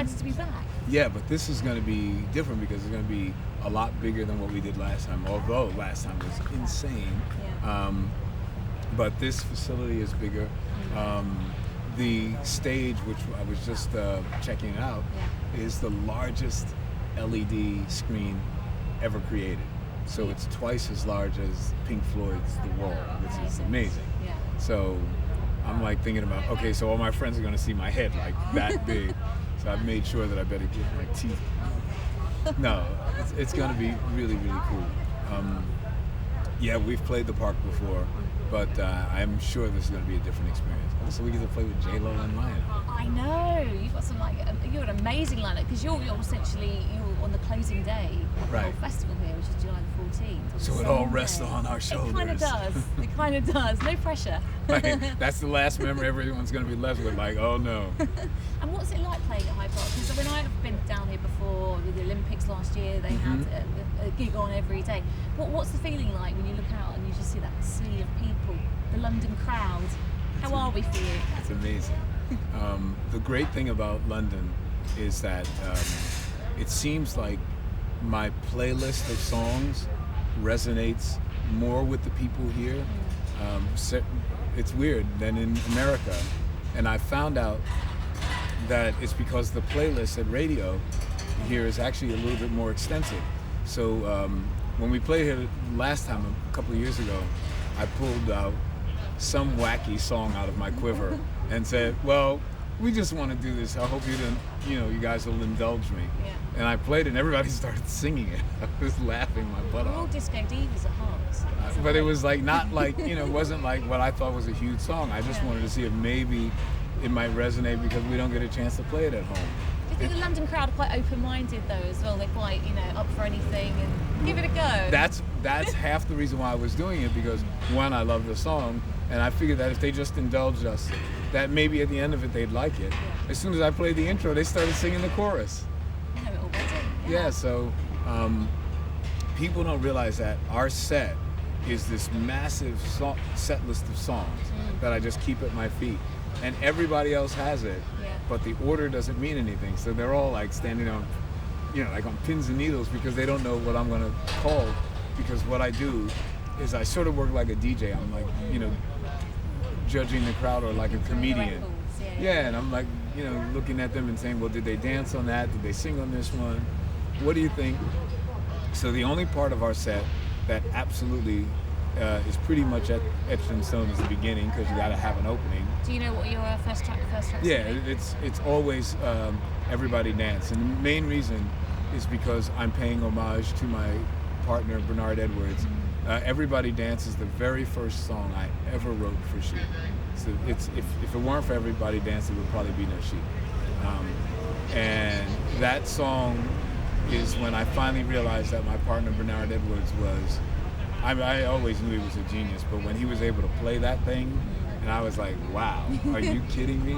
excited to be back. Yeah, but this is going to be different because it's going to be a lot bigger than what we did last time. Although last time was insane, Yeah. but this facility is bigger. The stage, which I was just checking out, is the largest LED screen ever created. So it's twice as large as Pink Floyd's The Wall, which is amazing. Yeah. So I'm like thinking about, okay, so all my friends are going to see my head like that big. So I've made sure that I better get my teeth. No, it's going to be really, really cool. Yeah, we've played the park before, but I'm sure this is going to be a different experience. Also, we get to play with J-Lo and Lion. I know, you've got some you're an amazing lineup because you're essentially on the closing day of the whole festival here, which is July the 14th. So it all rests on our shoulders. It kind of does. It kind of does. No pressure. Like, that's the last memory everyone's going to be left with. Like, oh no. And what's it like playing at Hyde Park? Because when I've been down here before with the Olympics last year, they had a gig on every day. What's the feeling like when you look out and you just see that sea of people, the London crowd? How are we for you? It's amazing. The great thing about London is that it seems like my playlist of songs resonates more with the people here. It's weird than in America. And I found out that it's because the playlist at radio here is actually a little bit more extensive. So when we played here last time, a couple of years ago, I pulled out some wacky song out of my quiver and said, well, we just want to do this. I hope you guys will indulge me. Yeah. And I played it and everybody started singing it. I was laughing my butt We're all off. disco divas at heart. But it was like, not like, it wasn't like what I thought was a huge song. I just wanted to see if maybe it might resonate because we don't get a chance to play it at home. Do you think the London crowd are quite open-minded though as well? They're quite, up for anything and give it a go. That's half the reason why I was doing it, because one, I love the song, and I figured that if they just indulged us, that maybe at the end of it they'd like it. As soon as I played the intro, they started singing the chorus. You know it already. Yeah, so people don't realize that our set is this massive set list of songs that I just keep at my feet. And everybody else has it, but the order doesn't mean anything. So they're all like standing on, like on pins and needles because they don't know what I'm gonna call. Because what I do is I sort of work like a DJ. I'm like, judging the crowd or like a comedian. Yeah, and I'm like, looking at them and saying, well, did they dance on that? Did they sing on this one? What do you think? So the only part of our set that absolutely is pretty much etched in stone is the beginning, because you got to have an opening. Do you know what your first track Yeah, is? it's always Everybody Dance, and the main reason is because I'm paying homage to my partner Bernard Edwards. Everybody Dance is the very first song I ever wrote for She. So if it weren't for Everybody Dance, it would probably be no She. And that song is when I finally realized that my partner Bernard Edwards was, I always knew he was a genius, but when he was able to play that thing, and I was like, wow, are you kidding me?